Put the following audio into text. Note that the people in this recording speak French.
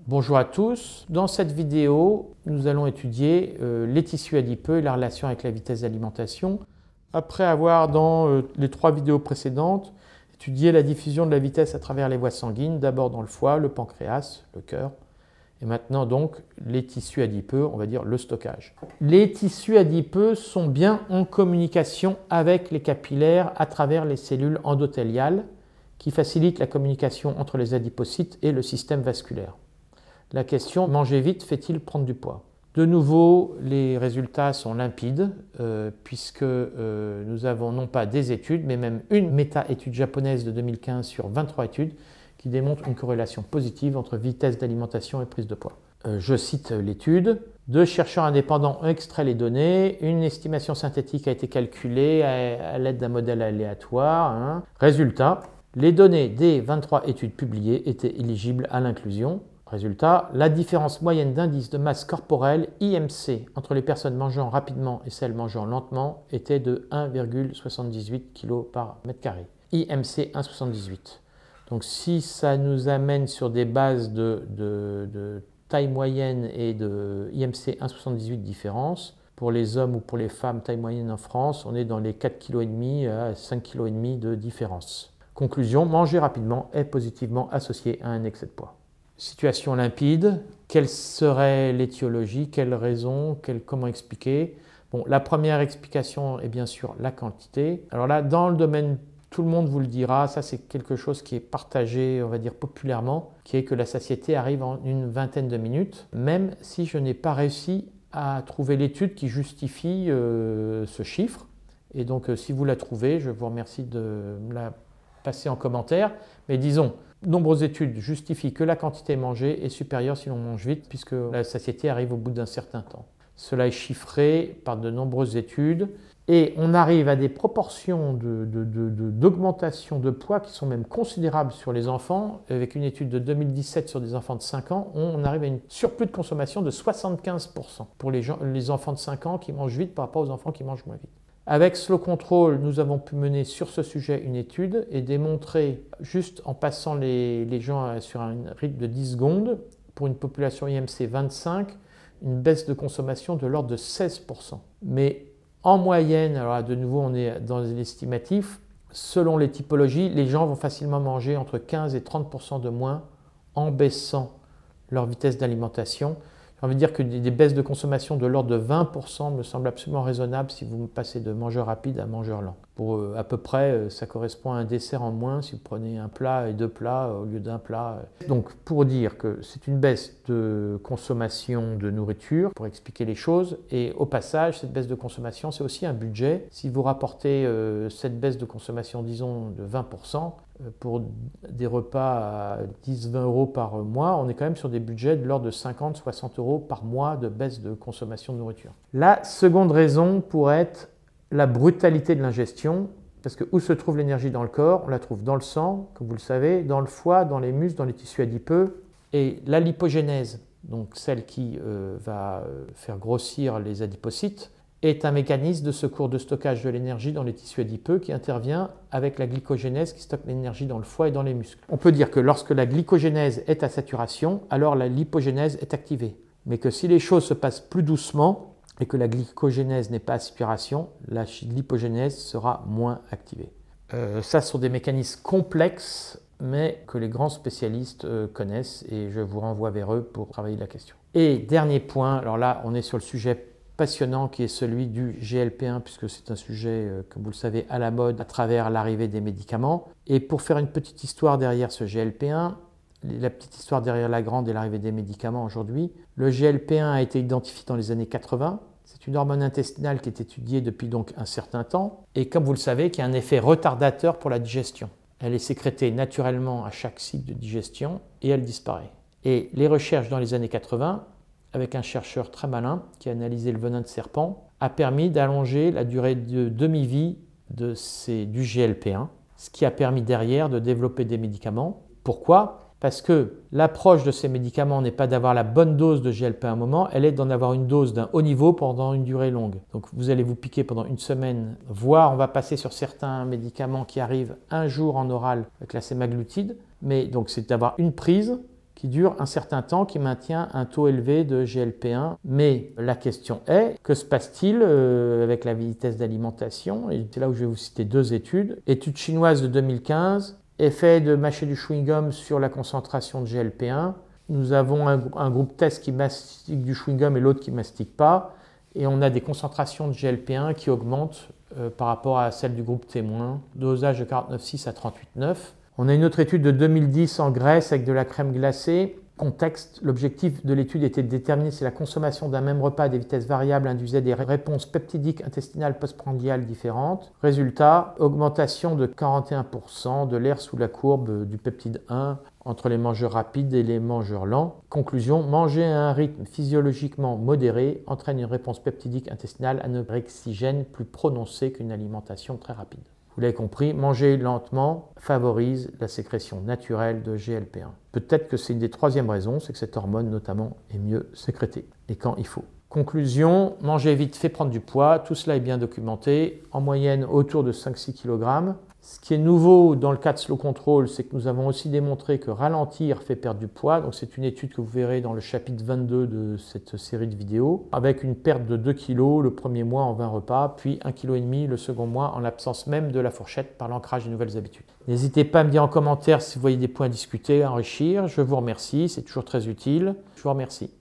Bonjour à tous, dans cette vidéo nous allons étudier les tissus adipeux et la relation avec la vitesse d'alimentation après avoir dans les 3 vidéos précédentes étudié la diffusion de la vitesse à travers les voies sanguines, d'abord dans le foie, le pancréas, le cœur et maintenant donc les tissus adipeux, on va dire le stockage. Les tissus adipeux sont bien en communication avec les capillaires à travers les cellules endothéliales qui facilitent la communication entre les adipocytes et le système vasculaire. La question, manger vite fait-il prendre du poids? De nouveau, les résultats sont limpides puisque nous avons non pas des études, mais même une méta-étude japonaise de 2015 sur 23 études qui démontre une corrélation positive entre vitesse d'alimentation et prise de poids. Je cite l'étude. 2 chercheurs indépendants ont extrait les données. Une estimation synthétique a été calculée à l'aide d'un modèle aléatoire. Résultat, les données des 23 études publiées étaient éligibles à l'inclusion. Résultat, la différence moyenne d'indice de masse corporelle IMC entre les personnes mangeant rapidement et celles mangeant lentement était de 1,78 kg par mètre carré. IMC 1,78. Donc si ça nous amène sur des bases de taille moyenne et de IMC 1,78 différence, pour les hommes ou pour les femmes taille moyenne en France, on est dans les 4,5 kg à 5,5 kg de différence. Conclusion, manger rapidement est positivement associé à un excès de poids. Situation limpide, quelle serait l'étiologie, quelles raisons, comment expliquer? Bon, la première explication est bien sûr la quantité. Alors là, dans le domaine, tout le monde vous le dira, ça c'est quelque chose qui est partagé, on va dire populairement, qui est que la satiété arrive en une vingtaine de minutes, même si je n'ai pas réussi à trouver l'étude qui justifie ce chiffre. Et donc si vous la trouvez, je vous remercie de me la passer en commentaire. Mais disons, nombreuses études justifient que la quantité mangée est supérieure si l'on mange vite, puisque la satiété arrive au bout d'un certain temps. Cela est chiffré par de nombreuses études et on arrive à des proportions d'augmentation de poids qui sont même considérables sur les enfants. Avec une étude de 2017 sur des enfants de 5 ans, on arrive à une surplus de consommation de 75% pour les enfants de 5 ans qui mangent vite par rapport aux enfants qui mangent moins vite. Avec Slow Control, nous avons pu mener sur ce sujet une étude et démontrer, juste en passant les gens sur un rythme de 10 secondes, pour une population IMC 25, une baisse de consommation de l'ordre de 16%. Mais en moyenne, alors là, de nouveau on est dans l'estimatif, selon les typologies, les gens vont facilement manger entre 15 et 30% de moins en baissant leur vitesse d'alimentation. J'ai envie de dire que des baisses de consommation de l'ordre de 20% me semblent absolument raisonnables si vous passez de mangeur rapide à mangeur lent. Pour à peu près, ça correspond à un dessert en moins si vous prenez un plat et 2 plats au lieu d'un plat. Donc pour dire que c'est une baisse de consommation de nourriture, pour expliquer les choses, et au passage, cette baisse de consommation, c'est aussi un budget. Si vous rapportez cette baisse de consommation, disons, de 20%, pour des repas à 10-20 euros par mois, on est quand même sur des budgets de l'ordre de 50-60 euros par mois de baisse de consommation de nourriture. La seconde raison pourrait être la brutalité de l'ingestion, parce que où se trouve l'énergie dans le corps? On la trouve dans le sang, comme vous le savez, dans le foie, dans les muscles, dans les tissus adipeux, et la lipogénèse, donc celle qui va faire grossir les adipocytes, est un mécanisme de secours de stockage de l'énergie dans les tissus adipeux qui intervient avec la glycogénèse qui stocke l'énergie dans le foie et dans les muscles. On peut dire que lorsque la glycogénèse est à saturation, alors la lipogénèse est activée. Mais que si les choses se passent plus doucement et que la glycogénèse n'est pas à saturation, la lipogénèse sera moins activée. Ça sont des mécanismes complexes, mais que les grands spécialistes connaissent et je vous renvoie vers eux pour travailler la question. Et dernier point, alors là on est sur le sujet passionnant qui est celui du GLP-1 puisque c'est un sujet, comme vous le savez, à la mode à travers l'arrivée des médicaments. Et pour faire une petite histoire derrière ce GLP-1, la petite histoire derrière la grande et l'arrivée des médicaments aujourd'hui, le GLP-1 a été identifié dans les années 80. C'est une hormone intestinale qui est étudiée depuis donc un certain temps et comme vous le savez, qui a un effet retardateur pour la digestion. Elle est sécrétée naturellement à chaque cycle de digestion et elle disparaît. Et les recherches dans les années 80 avec un chercheur très malin qui a analysé le venin de serpent, a permis d'allonger la durée de demi-vie du GLP-1, ce qui a permis derrière de développer des médicaments. Pourquoi? Parce que l'approche de ces médicaments n'est pas d'avoir la bonne dose de GLP-1 à un moment, elle est d'en avoir une dose d'un haut niveau pendant une durée longue. Donc vous allez vous piquer pendant une semaine, voire on va passer sur certains médicaments qui arrivent un jour en oral avec la sémaglutide, mais donc c'est d'avoir une prise qui dure un certain temps, qui maintient un taux élevé de GLP-1. Mais la question est, que se passe-t-il avec la vitesse d'alimentation? Et c'est là où je vais vous citer deux études. Étude chinoise de 2015, effet de mâcher du chewing-gum sur la concentration de GLP-1. Nous avons un groupe test qui mastique du chewing-gum et l'autre qui ne mastique pas. Et on a des concentrations de GLP-1 qui augmentent par rapport à celles du groupe témoin. Dosage de 49,6 à 38,9. On a une autre étude de 2010 en Grèce avec de la crème glacée. Contexte, l'objectif de l'étude était de déterminer si la consommation d'un même repas à des vitesses variables induisait des réponses peptidiques intestinales postprandiales différentes. Résultat, augmentation de 41% de l'air sous la courbe du peptide 1 entre les mangeurs rapides et les mangeurs lents. Conclusion, manger à un rythme physiologiquement modéré entraîne une réponse peptidique intestinale anorexigène plus prononcée qu'une alimentation très rapide. Vous l'avez compris, manger lentement favorise la sécrétion naturelle de GLP-1. Peut-être que c'est une des troisièmes raisons, c'est que cette hormone notamment est mieux sécrétée, et quand il faut. Conclusion, manger vite fait prendre du poids, tout cela est bien documenté, en moyenne autour de 5-6 kg. Ce qui est nouveau dans le cas de Slow Control, c'est que nous avons aussi démontré que ralentir fait perdre du poids. Donc c'est une étude que vous verrez dans le chapitre 22 de cette série de vidéos, avec une perte de 2 kg le premier mois en 20 repas, puis 1,5 kg le second mois en l'absence même de la fourchette par l'ancrage des nouvelles habitudes. N'hésitez pas à me dire en commentaire si vous voyez des points à discuter, à enrichir. Je vous remercie, c'est toujours très utile. Je vous remercie.